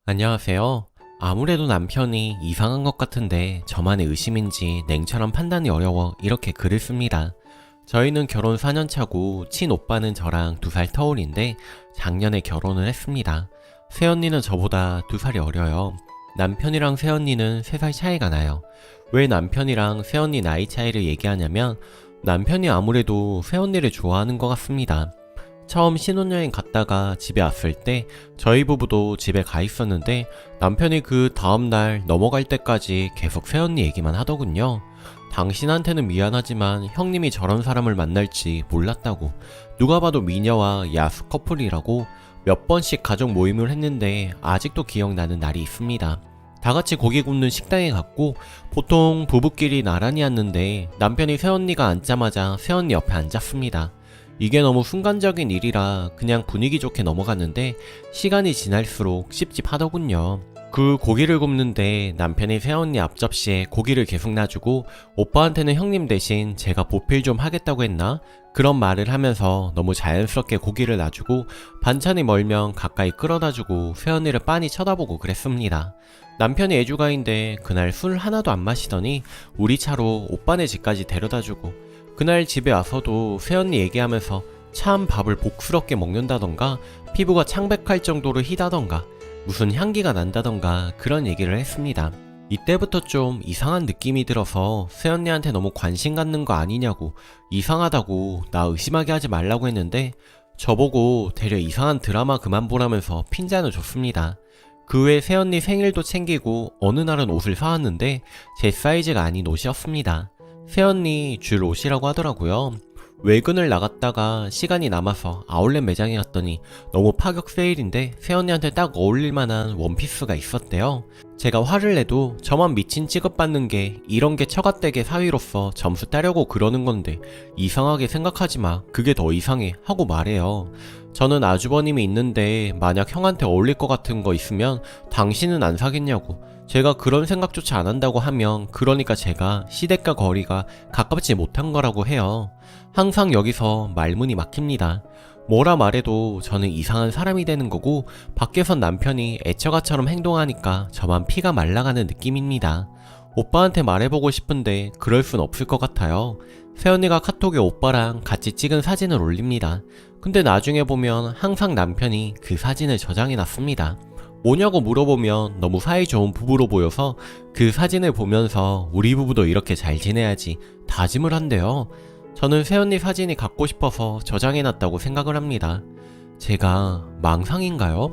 안녕하세요. 아무래도 남편이 이상한 것 같은데 저만의 의심인지 냉철한 판단이 어려워 이렇게 글을 씁니다. 저희는 결혼 4년 차고 친오빠는 저랑 2살 터울인데 작년에 결혼을 했습니다. 새언니는 저보다 2살이 어려요. 남편이랑 새언니는 3살 차이가 나요. 왜 남편이랑 새언니 나이 차이를 얘기하냐면 남편이 아무래도 새언니를 좋아하는 것 같습니다. 처음 신혼여행 갔다가 집에 왔을 때 저희 부부도 집에 가 있었는데 남편이 그 다음날 넘어갈 때까지 계속 새언니 얘기만 하더군요. 당신한테는 미안하지만 형님이 저런 사람을 만날지 몰랐다고. 누가 봐도 미녀와 야수 커플이라고. 몇 번씩 가족 모임을 했는데 아직도 기억나는 날이 있습니다. 다 같이 고기 굽는 식당에 갔고 보통 부부끼리 나란히 앉는데 남편이 새언니가 앉자마자 새언니 옆에 앉았습니다. 이게 너무 순간적인 일이라 그냥 분위기 좋게 넘어갔는데 시간이 지날수록 찝찝하더군요. 그 고기를 굽는데 남편이 새언니 앞접시에 고기를 계속 놔주고 오빠한테는 형님 대신 제가 보필 좀 하겠다고 했나? 그런 말을 하면서 너무 자연스럽게 고기를 놔주고 반찬이 멀면 가까이 끌어다주고 새언니를 빤히 쳐다보고 그랬습니다. 남편이 애주가인데 그날 술 하나도 안 마시더니 우리 차로 오빠네 집까지 데려다주고 그날 집에 와서도 새언니 얘기하면서 참 밥을 복스럽게 먹는다던가 피부가 창백할 정도로 희다던가 무슨 향기가 난다던가 그런 얘기를 했습니다. 이때부터 좀 이상한 느낌이 들어서 새언니한테 너무 관심 갖는 거 아니냐고 이상하다고 나 의심하게 하지 말라고 했는데 저보고 되려 이상한 드라마 그만 보라면서 핀잔을 줬습니다. 그 외에 새언니 생일도 챙기고 어느 날은 옷을 사왔는데 제 사이즈가 아닌 옷이었습니다. 새언니 줄 옷이라고 하더라고요. 외근을 나갔다가 시간이 남아서 아울렛 매장에 갔더니 너무 파격 세일인데 새언니한테 딱 어울릴 만한 원피스가 있었대요. 제가 화를 내도 저만 미친 취급받는 게 이런 게 처갓댁의 사위로서 점수 따려고 그러는 건데 이상하게 생각하지 마. 그게 더 이상해. 하고 말해요. 저는 아주버님이 있는데 만약 형한테 어울릴 것 같은 거 있으면 당신은 안 사겠냐고. 제가 그런 생각조차 안 한다고 하면 그러니까 제가 시댁과 거리가 가깝지 못한 거라고 해요. 항상 여기서 말문이 막힙니다. 뭐라 말해도 저는 이상한 사람이 되는 거고 밖에선 남편이 애처가처럼 행동하니까 저만 피가 말라가는 느낌입니다. 오빠한테 말해보고 싶은데 그럴 순 없을 것 같아요. 새언니가 카톡에 오빠랑 같이 찍은 사진을 올립니다. 근데 나중에 보면 항상 남편이 그 사진을 저장해놨습니다. 뭐냐고 물어보면 너무 사이좋은 부부로 보여서 그 사진을 보면서 우리 부부도 이렇게 잘 지내야지 다짐을 한대요. 저는 새언니 사진이 갖고 싶어서 저장해놨다고 생각을 합니다. 제가 망상인가요?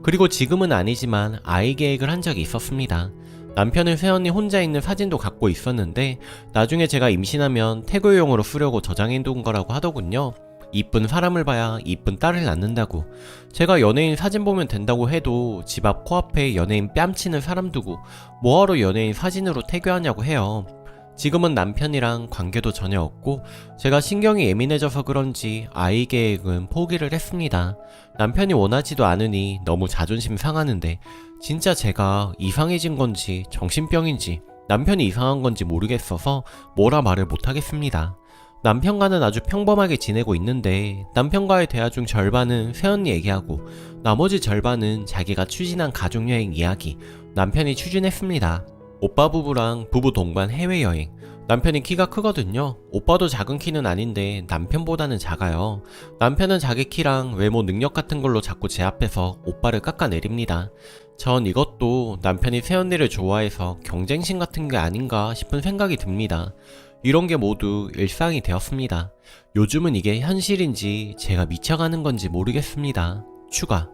그리고 지금은 아니지만 아이 계획을 한 적이 있었습니다. 남편은 새언니 혼자 있는 사진도 갖고 있었는데 나중에 제가 임신하면 태교용으로 쓰려고 저장해둔 거라고 하더군요. 이쁜 사람을 봐야 이쁜 딸을 낳는다고. 제가 연예인 사진 보면 된다고 해도 집 앞 코앞에 연예인 뺨치는 사람 두고 뭐하러 연예인 사진으로 태교하냐고 해요. 지금은 남편이랑 관계도 전혀 없고 제가 신경이 예민해져서 그런지 아이 계획은 포기를 했습니다. 남편이 원하지도 않으니 너무 자존심 상하는데 진짜 제가 이상해진 건지 정신병인지 남편이 이상한 건지 모르겠어서 뭐라 말을 못하겠습니다. 남편과는 아주 평범하게 지내고 있는데 남편과의 대화 중 절반은 새언니 얘기하고 나머지 절반은 자기가 추진한 가족여행 이야기. 남편이 추진했습니다. 오빠 부부랑 부부 동반 해외여행. 남편이 키가 크거든요. 오빠도 작은 키는 아닌데 남편보다는 작아요. 남편은 자기 키랑 외모 능력 같은 걸로 자꾸 제 앞에서 오빠를 깎아내립니다. 전 이것도 남편이 새언니를 좋아해서 경쟁심 같은 게 아닌가 싶은 생각이 듭니다. 이런 게 모두 일상이 되었습니다. 요즘은 이게 현실인지 제가 미쳐가는 건지 모르겠습니다. 추가.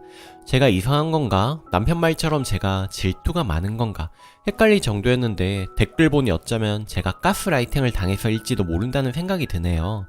제가 이상한 건가? 남편 말처럼 제가 질투가 많은 건가? 헷갈릴 정도였는데 댓글 보니 어쩌면 제가 가스라이팅을 당해서일지도 모른다는 생각이 드네요.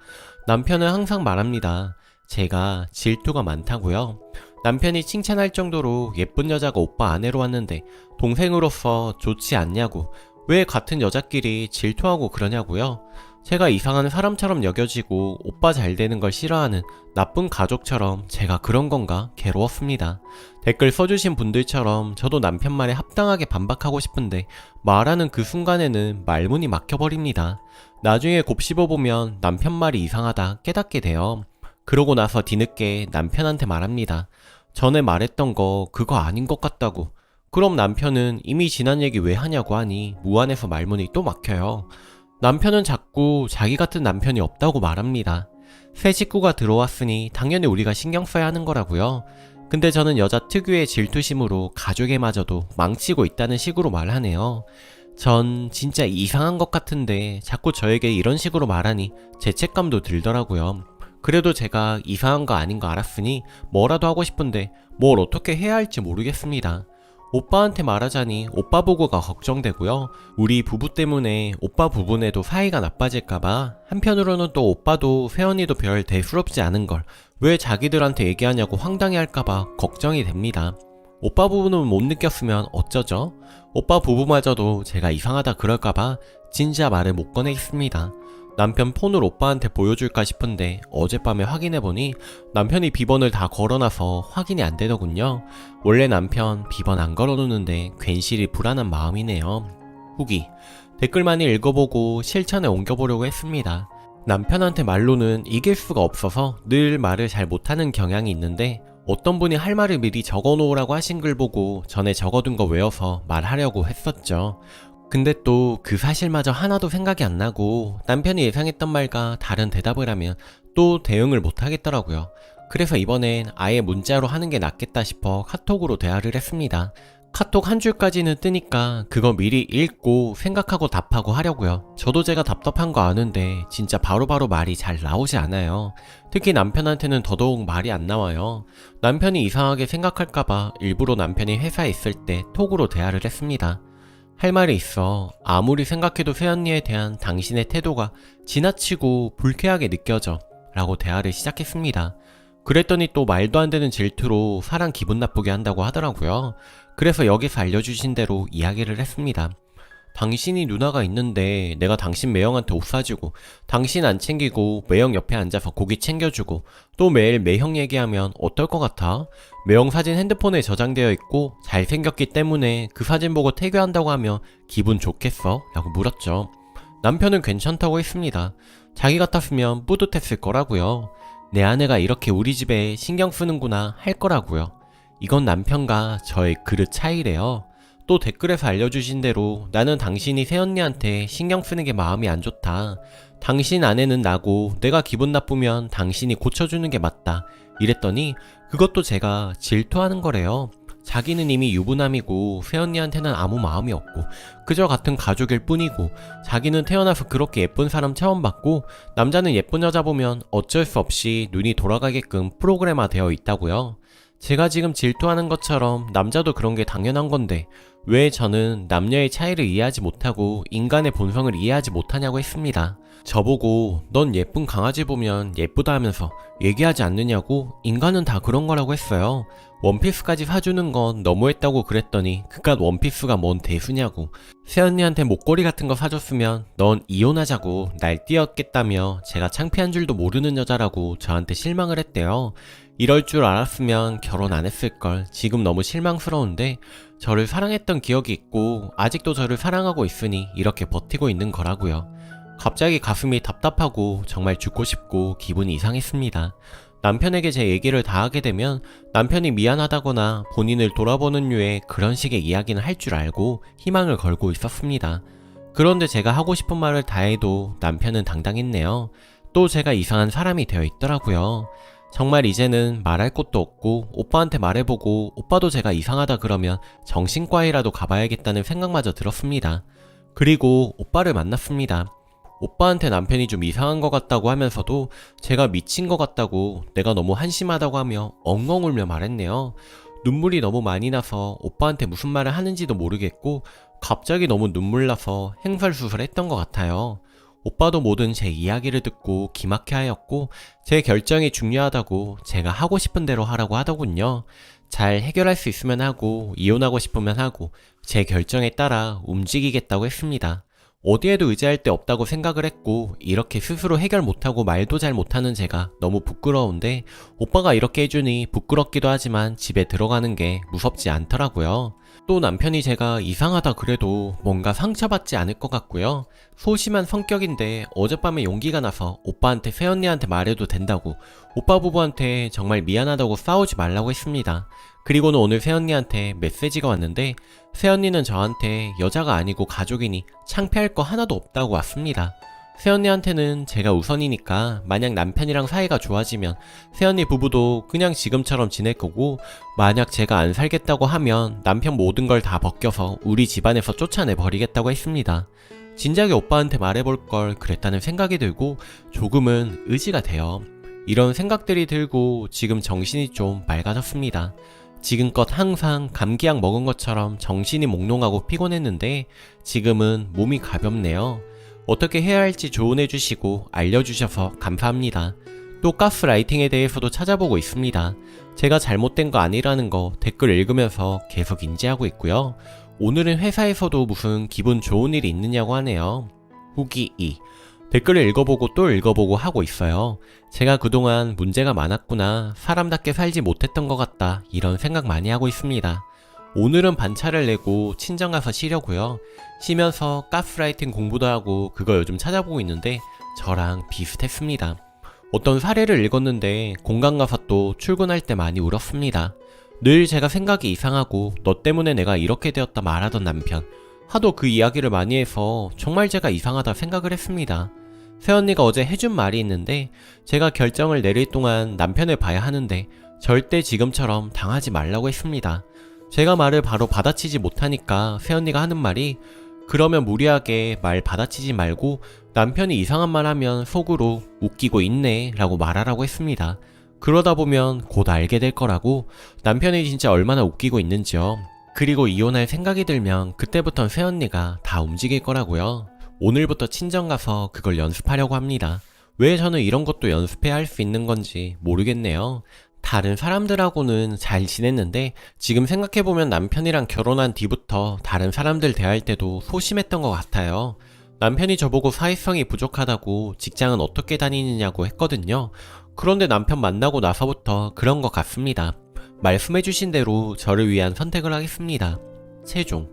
남편은 항상 말합니다. 제가 질투가 많다고요? 남편이 칭찬할 정도로 예쁜 여자가 오빠 아내로 왔는데 동생으로서 좋지 않냐고. 왜 같은 여자끼리 질투하고 그러냐고요? 제가 이상한 사람처럼 여겨지고 오빠 잘 되는 걸 싫어하는 나쁜 가족처럼 제가 그런 건가 괴로웠습니다. 댓글 써주신 분들처럼 저도 남편 말에 합당하게 반박하고 싶은데 말하는 그 순간에는 말문이 막혀버립니다. 나중에 곱씹어보면 남편 말이 이상하다 깨닫게 돼요. 그러고 나서 뒤늦게 남편한테 말합니다. 전에 말했던 거 그거 아닌 것 같다고. 그럼 남편은 이미 지난 얘기 왜 하냐고 하니 무안해서 말문이 또 막혀요. 남편은 자꾸 자기 같은 남편이 없다고 말합니다. 새 식구가 들어왔으니 당연히 우리가 신경 써야 하는 거라고요. 근데 저는 여자 특유의 질투심으로 가족에마저도 망치고 있다는 식으로 말하네요. 전 진짜 이상한 것 같은데 자꾸 저에게 이런 식으로 말하니 죄책감도 들더라고요. 그래도 제가 이상한 거 아닌 거 알았으니 뭐라도 하고 싶은데 뭘 어떻게 해야 할지 모르겠습니다. 오빠한테 말하자니 오빠 보고가 걱정되고요. 우리 부부 때문에 오빠 부분에도 사이가 나빠질까봐 한편으로는 또 오빠도 세연이도 별 대수롭지 않은 걸 왜 자기들한테 얘기하냐고 황당해할까봐 걱정이 됩니다. 오빠 부부는 못 느꼈으면 어쩌죠? 오빠 부부마저도 제가 이상하다 그럴까봐 진짜 말을 못 꺼내겠습니다. 남편 폰을 오빠한테 보여줄까 싶은데 어젯밤에 확인해보니 남편이 비번을 다 걸어놔서 확인이 안 되더군요. 원래 남편 비번 안 걸어놓는데 괜시리 불안한 마음이네요. 후기 댓글 많이 읽어보고 실천에 옮겨보려고 했습니다. 남편한테 말로는 이길 수가 없어서 늘 말을 잘 못하는 경향이 있는데 어떤 분이 할 말을 미리 적어놓으라고 하신 글 보고 전에 적어둔 거 외워서 말하려고 했었죠. 근데 또 그 사실마저 하나도 생각이 안 나고 남편이 예상했던 말과 다른 대답을 하면 또 대응을 못 하겠더라고요. 그래서 이번엔 아예 문자로 하는 게 낫겠다 싶어 카톡으로 대화를 했습니다. 카톡 한 줄까지는 뜨니까 그거 미리 읽고 생각하고 답하고 하려고요. 저도 제가 답답한 거 아는데 진짜 바로바로 말이 잘 나오지 않아요. 특히 남편한테는 더더욱 말이 안 나와요. 남편이 이상하게 생각할까봐 일부러 남편이 회사에 있을 때 톡으로 대화를 했습니다. 할 말이 있어. 아무리 생각해도 새언니에 대한 당신의 태도가 지나치고 불쾌하게 느껴져 라고 대화를 시작했습니다. 그랬더니 또 말도 안 되는 질투로 사람 기분 나쁘게 한다고 하더라고요. 그래서 여기서 알려주신 대로 이야기를 했습니다. 당신이 누나가 있는데 내가 당신 매형한테 옷 사주고 당신 안 챙기고 매형 옆에 앉아서 고기 챙겨주고 또 매일 매형 얘기하면 어떨 것 같아? 매형 사진 핸드폰에 저장되어 있고 잘생겼기 때문에 그 사진 보고 태교한다고 하면 기분 좋겠어? 라고 물었죠. 남편은 괜찮다고 했습니다. 자기 같았으면 뿌듯했을 거라고요. 내 아내가 이렇게 우리 집에 신경 쓰는구나 할 거라고요. 이건 남편과 저의 그릇 차이래요. 또 댓글에서 알려주신 대로 나는 당신이 새언니한테 신경 쓰는 게 마음이 안 좋다. 당신 아내는 나고 내가 기분 나쁘면 당신이 고쳐주는 게 맞다. 이랬더니 그것도 제가 질투하는 거래요. 자기는 이미 유부남이고 새언니한테는 아무 마음이 없고 그저 같은 가족일 뿐이고 자기는 태어나서 그렇게 예쁜 사람 처음 봤고 남자는 예쁜 여자 보면 어쩔 수 없이 눈이 돌아가게끔 프로그램화 되어 있다고요. 제가 지금 질투하는 것처럼 남자도 그런 게 당연한 건데 왜 저는 남녀의 차이를 이해하지 못하고 인간의 본성을 이해하지 못하냐고 했습니다. 저보고 넌 예쁜 강아지 보면 예쁘다 하면서 얘기하지 않느냐고 인간은 다 그런 거라고 했어요. 원피스까지 사주는 건 너무했다고 그랬더니 그깟 원피스가 뭔 대수냐고. 새언니한테 목걸이 같은 거 사줬으면 넌 이혼하자고 날뛰었겠다며 제가 창피한 줄도 모르는 여자라고 저한테 실망을 했대요. 이럴 줄 알았으면 결혼 안 했을걸. 지금 너무 실망스러운데 저를 사랑했던 기억이 있고 아직도 저를 사랑하고 있으니 이렇게 버티고 있는 거라고요. 갑자기 가슴이 답답하고 정말 죽고 싶고 기분이 이상했습니다. 남편에게 제 얘기를 다 하게 되면 남편이 미안하다거나 본인을 돌아보는 류의 그런 식의 이야기는 할 줄 알고 희망을 걸고 있었습니다. 그런데 제가 하고 싶은 말을 다 해도 남편은 당당했네요. 또 제가 이상한 사람이 되어 있더라고요. 정말 이제는 말할 곳도 없고 오빠한테 말해보고 오빠도 제가 이상하다 그러면 정신과에라도 가봐야겠다는 생각마저 들었습니다. 그리고 오빠를 만났습니다. 오빠한테 남편이 좀 이상한 것 같다고 하면서도 제가 미친 것 같다고 내가 너무 한심하다고 하며 엉엉 울며 말했네요. 눈물이 너무 많이 나서 오빠한테 무슨 말을 하는지도 모르겠고 갑자기 너무 눈물 나서 행설수설 했던 것 같아요. 오빠도 모든 제 이야기를 듣고 기막혀 하였고 제 결정이 중요하다고 제가 하고 싶은 대로 하라고 하더군요. 잘 해결할 수 있으면 하고 이혼하고 싶으면 하고 제 결정에 따라 움직이겠다고 했습니다. 어디에도 의지할 데 없다고 생각을 했고 이렇게 스스로 해결 못하고 말도 잘 못하는 제가 너무 부끄러운데 오빠가 이렇게 해주니 부끄럽기도 하지만 집에 들어가는 게 무섭지 않더라고요. 또 남편이 제가 이상하다 그래도 뭔가 상처받지 않을 것 같고요. 소심한 성격인데 어젯밤에 용기가 나서 오빠한테 새언니한테 말해도 된다고 오빠 부부한테 정말 미안하다고 싸우지 말라고 했습니다. 그리고는 오늘 새언니한테 메시지가 왔는데 새언니는 저한테 여자가 아니고 가족이니 창피할 거 하나도 없다고 왔습니다. 새언니한테는 제가 우선이니까 만약 남편이랑 사이가 좋아지면 새언니 부부도 그냥 지금처럼 지낼 거고, 만약 제가 안 살겠다고 하면 남편 모든 걸 다 벗겨서 우리 집안에서 쫓아내 버리겠다고 했습니다. 진작에 오빠한테 말해볼 걸 그랬다는 생각이 들고 조금은 의지가 돼요. 이런 생각들이 들고 지금 정신이 좀 맑아졌습니다. 지금껏 항상 감기약 먹은 것처럼 정신이 몽롱하고 피곤했는데 지금은 몸이 가볍네요. 어떻게 해야 할지 조언해 주시고 알려주셔서 감사합니다. 또 가스라이팅에 대해서도 찾아보고 있습니다. 제가 잘못된 거 아니라는 거 댓글 읽으면서 계속 인지하고 있고요. 오늘은 회사에서도 무슨 기분 좋은 일이 있느냐고 하네요. 후기 2. 댓글을 읽어보고 또 읽어보고 하고 있어요. 제가 그동안 문제가 많았구나, 사람답게 살지 못했던 것 같다, 이런 생각 많이 하고 있습니다. 오늘은 반차를 내고 친정 가서 쉬려고요. 쉬면서 가스라이팅 공부도 하고 그거 요즘 찾아보고 있는데 저랑 비슷했습니다. 어떤 사례를 읽었는데 공감 가서 또 출근할 때 많이 울었습니다. 늘 제가 생각이 이상하고 너 때문에 내가 이렇게 되었다 말하던 남편, 하도 그 이야기를 많이 해서 정말 제가 이상하다 생각을 했습니다. 새언니가 어제 해준 말이 있는데 제가 결정을 내릴 동안 남편을 봐야 하는데 절대 지금처럼 당하지 말라고 했습니다. 제가 말을 바로 받아치지 못하니까 새언니가 하는 말이, 그러면 무리하게 말 받아치지 말고 남편이 이상한 말 하면 속으로 웃기고 있네 라고 말하라고 했습니다. 그러다 보면 곧 알게 될 거라고, 남편이 진짜 얼마나 웃기고 있는지요. 그리고 이혼할 생각이 들면 그때부턴 새언니가 다 움직일 거라고요. 오늘부터 친정 가서 그걸 연습하려고 합니다. 왜 저는 이런 것도 연습해야 할 수 있는 건지 모르겠네요. 다른 사람들하고는 잘 지냈는데 지금 생각해보면 남편이랑 결혼한 뒤부터 다른 사람들 대할 때도 소심했던 것 같아요. 남편이 저보고 사회성이 부족하다고 직장은 어떻게 다니느냐고 했거든요. 그런데 남편 만나고 나서부터 그런 것 같습니다. 말씀해주신 대로 저를 위한 선택을 하겠습니다. 최종.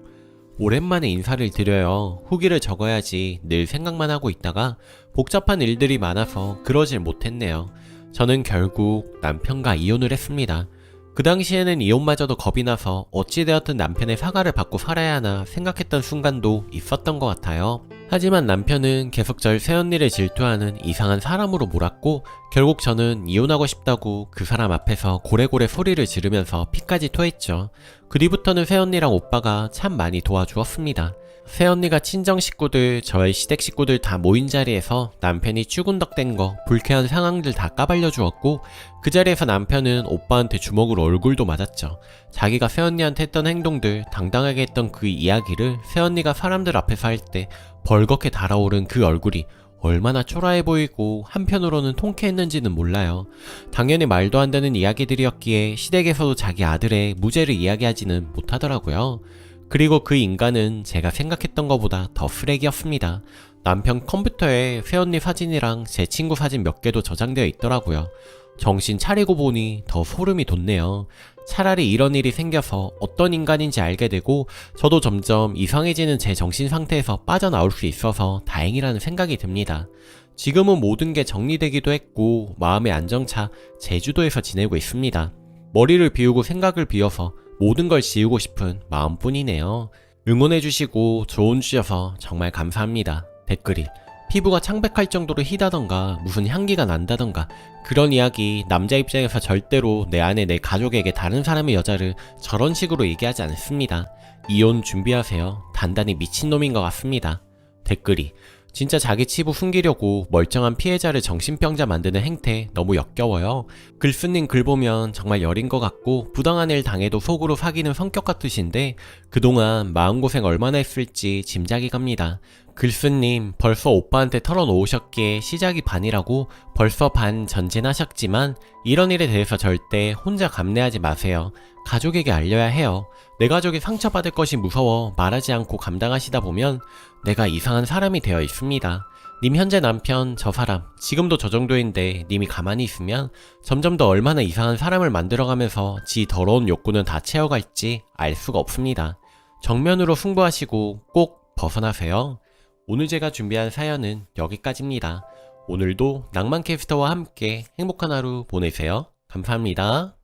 오랜만에 인사를 드려요. 후기를 적어야지 늘 생각만 하고 있다가 복잡한 일들이 많아서 그러질 못했네요. 저는 결국 남편과 이혼을 했습니다. 그 당시에는 이혼마저도 겁이 나서 어찌되었든 남편의 사과를 받고 살아야 하나 생각했던 순간도 있었던 것 같아요. 하지만 남편은 계속 절 새언니를 질투하는 이상한 사람으로 몰았고 결국 저는 이혼하고 싶다고 그 사람 앞에서 고래고래 소리를 지르면서 피까지 토했죠. 그 뒤부터는 새언니랑 오빠가 참 많이 도와주었습니다. 새언니가 친정 식구들, 저의 시댁 식구들 다 모인 자리에서 남편이 추군덕댄 거, 불쾌한 상황들 다 까발려 주었고 그 자리에서 남편은 오빠한테 주먹으로 얼굴도 맞았죠. 자기가 새언니한테 했던 행동들, 당당하게 했던 그 이야기를 새언니가 사람들 앞에서 할 때 벌겋게 달아오른 그 얼굴이 얼마나 초라해 보이고 한편으로는 통쾌했는지는 몰라요. 당연히 말도 안 되는 이야기들이었기에 시댁에서도 자기 아들의 무죄를 이야기하지는 못하더라고요. 그리고 그 인간은 제가 생각했던 것보다 더 쓰레기였습니다. 남편 컴퓨터에 새언니 사진이랑 제 친구 사진 몇 개도 저장되어 있더라고요. 정신 차리고 보니 더 소름이 돋네요. 차라리 이런 일이 생겨서 어떤 인간인지 알게 되고 저도 점점 이상해지는 제 정신 상태에서 빠져나올 수 있어서 다행이라는 생각이 듭니다. 지금은 모든 게 정리되기도 했고 마음의 안정차 제주도에서 지내고 있습니다. 머리를 비우고 생각을 비워서 모든 걸 지우고 싶은 마음뿐이네요. 응원해주시고 조언 주셔서 정말 감사합니다. 댓글이 피부가 창백할 정도로 희다던가 무슨 향기가 난다던가 그런 이야기 남자 입장에서 절대로 내 아내 내 가족에게 다른 사람의 여자를 저런 식으로 얘기하지 않습니다. 이혼 준비하세요. 단단히 미친놈인 것 같습니다. 댓글이 진짜 자기 치부 숨기려고 멀쩡한 피해자를 정신병자 만드는 행태 너무 역겨워요. 글쓴님 글 보면 정말 여린 것 같고 부당한 일 당해도 속으로 사귀는 성격 같으신데 그동안 마음고생 얼마나 했을지 짐작이 갑니다. 글쓴님 벌써 오빠한테 털어놓으셨기에 시작이 반이라고 벌써 반 전진하셨지만 이런 일에 대해서 절대 혼자 감내하지 마세요. 가족에게 알려야 해요. 내 가족이 상처받을 것이 무서워 말하지 않고 감당하시다 보면 내가 이상한 사람이 되어 있습니다. 님 현재 남편 저 사람 지금도 저 정도인데 님이 가만히 있으면 점점 더 얼마나 이상한 사람을 만들어가면서 지 더러운 욕구는 다 채워갈지 알 수가 없습니다. 정면으로 승부하시고 꼭 벗어나세요. 오늘 제가 준비한 사연은 여기까지입니다. 오늘도 낭만캐스터와 함께 행복한 하루 보내세요. 감사합니다.